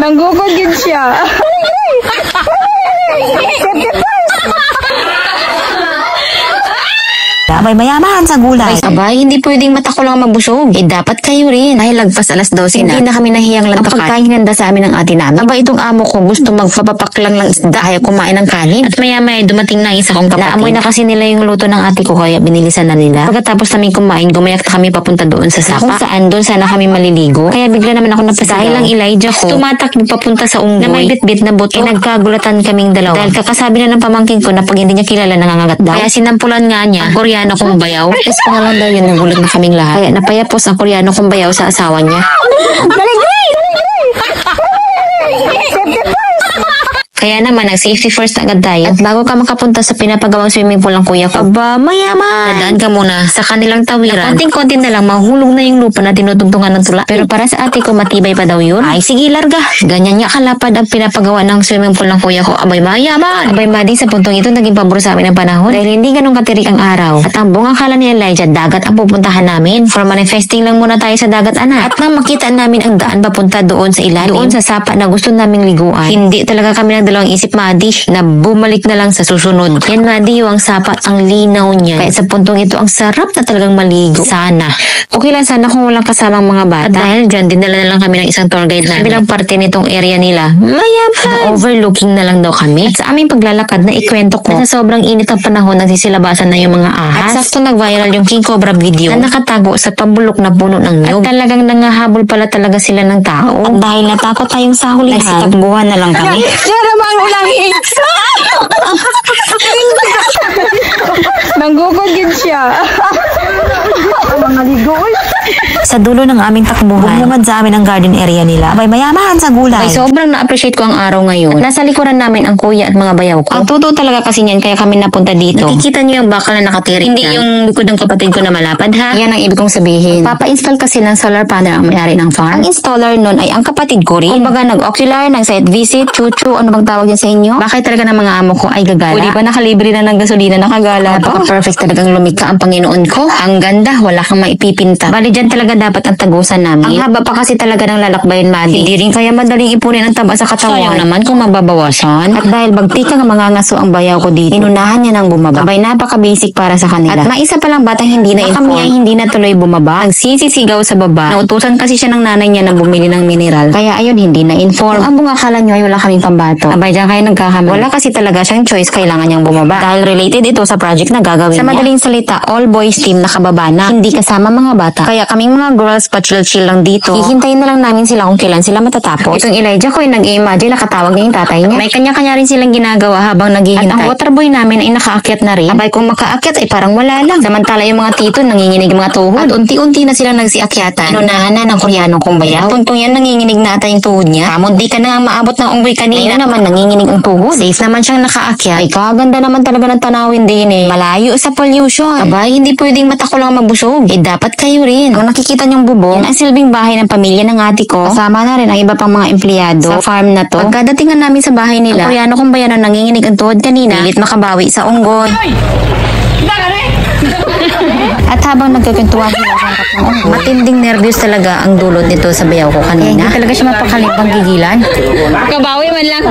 Nanggugod yun siya. Abay mayaman sa gulay. Abay, hindi pwedeng mata ko lang mabusog. Dapat kayo rin. Dahil lagpas alas 12 na. Hindi na kami nahiyang lang ang pagkain hinanda sa amin ng ate namin. Abay, itong amo ko gusto magpapapak lang ng isda. Kaya kumain ng kanin. At maya-maya dumating na isa kong kapatid. Naamoy na kasi nila yung luto ng ate ko kaya binilisan na nila. Pagkatapos namin kumain, gumayak na kami papunta doon sa sapa. Kung saan doon sana kami maliligo. Kaya bigla naman ako napasigaw. Dahil lang Elijah ko, tumatakbo papunta sa unggoy na may bit-bit na buto. Nagkagulatan kaming dalawa. Dahil kakasabi na ng pamangkin ko na pag hindi niya kilala nangangagat daw. Kaya sinampulan nga niya ang Koreano kong bayaw. Tapos pa nga lang daw yun, nagulat na kaming lahat. Kaya napayapos ang Koreano kong bayaw sa asawa niya. Kaya naman, nag-safety first agad tayo. At bago ka makapunta sa pinapagawang swimming pool ng kuya ko, aba, mayaman! Dadaan ka muna sa kanilang tawiran. Konting-konti na lang, mahulog na yung lupa na tinutugtungan ng tula. Pero para sa ate ko, matibay pa daw yun. Ay, sige, larga. Ganyan niya kalapad ang pinapagawa ng swimming pool ng kuya ko. Abay, mayaman! Abay, mading sa puntong ito, naging pabor sa amin ng panahon. Dahil hindi ganun katirik ang araw. At ang buong akala ni Elijah, dagat ang pupuntahan namin. For manifesting lang muna tayo sa dagat, anak. At nang makita namin ang daan papunta doon sa ilalim, doon sa sapa na gusto naming liguan, hindi talaga kami dalawang isip, Madi, na bumalik na lang sa susunod. Yan, Madi, yung ang sapat, ang linaw niya. Kaya sa puntong ito, ang sarap na talagang maligo. Sana. Okay lang sana kung walang kasamang mga bata. At dahil dyan, dinala na lang kami ng isang tour guide na bilang parte nitong area nila. Mayaman! Overlooking na lang daw kami. At sa aming paglalakad na ikwento ko, na sa sobrang init ang panahon, nagsisilabasan na yung mga ahas. At sakto nag-viral yung King Cobra video na nakatago sa pabulok na puno ng nyug. At talagang nangahabol pala talaga sila ng tao. At dahil natakot tayong sa hulihan, nagsitakbuhan na lang kami. Nanggugod yun siya. Mga ligoy. Sa dulo ng aming takbuhan, bumungad sa amin ang garden area nila. Abay mayaman sa gulay. Ay, sobrang na-appreciate ko ang araw ngayon. At nasa likuran namin ang kuya at mga bayaw ko. Ang totoo talaga kasi niyan, kaya kami napunta dito. Nakikita niyo yung bakal na nakatirik. Hindi yung likod ng kapatid ko na malapad, ha? Yan ang ibig kong sabihin. Papa-install kasi ng solar panel ang may-ari ng farm. Ang installer nun ay ang kapatid ko rin. Kumbaga nag-ocular, nag-site visit, chuchu, ano bang tawag yan sa inyo? Bakit talaga ng mga amo ko ay gagala? Pwede pa nakalibre na ng gasolina, nakagala. Napaka-perfect talagang lumika ang Panginoon ko. Ang ganda, wala kang maipipinta. Bali dyan talaga dapat ang tagusan namin. Ang haba pa kasi talaga ng lalakbayin, Madi. Hindi rin kaya madaling ipunin ang taba sa katawan. Sayang naman kung mababawasan. At dahil bagtika ng mga ngaso ang bayaw ko dito, inunahan niya ng bumaba. Abay, napaka-basic para sa kanila. At maisa pa lang batang hindi na inform. Kami ay hindi na tuloy bumaba. Nagsisisigaw sa baba. Nautusan kasi siya ng nanay niya na bumili ng mineral. Kaya ayun, hindi na inform. Ang bunga akala niyo ay wala kaming pambato. Abay, dyan kayo nagkakamali. Wala kasi talaga siyang choice, kailangan niyang bumaba. Dahil related ito sa project na gagawin niya. Sa madaling salita, all boys team nakababa na. Hindi kasama mga bata. Kaya kaming mga girls pa-chill-chill lang dito. Hihintayin na lang namin sila kung kailan sila matatapos. Itong Elijah ko ay nag-i-imagine nakatawag niya yung tatay niya. May kanya-kanya rin silang ginagawa habang naghihintay. At ang waterboy namin ay nakaakyat na rin. Abay, kung makaakyat ay parang wala lang. Samantala yung mga tito nanginginig mga tuhod. At unti-unti na silang nagsiakyatan. Inunahan na ng Koreano kong bayaw. Puntong yan nanginginig na ata yung tuhod niya. Kamon di ka na maabot ng unggoy kanina. Ngayon naman nanginginig ang tuhod. Safe naman siyang nakaakyat. Ay, kaganda naman talaga ng tanawin din eh. Malayo sa pollution. Abay, hindi pwedeng mata ko lang mabusog. Dapat kayo rin. Ang nakikita niyong bubong, yan ang silbing bahay ng pamilya ng ate ko. Kasama na rin ang iba pang mga empleyado sa farm na to. Pagkadatingan namin sa bahay nila, ang Koreano kong bayan na nanginginig ang tuhod kanina, pilit makabawi sa unggoy. At habang nagkukwentuhan sila sa harap ng unggoy, matinding nervyos talaga ang dulot nito sa bayaw ko kanina. Hindi talaga siya mapakalimang gigilan. Kabawi man lang.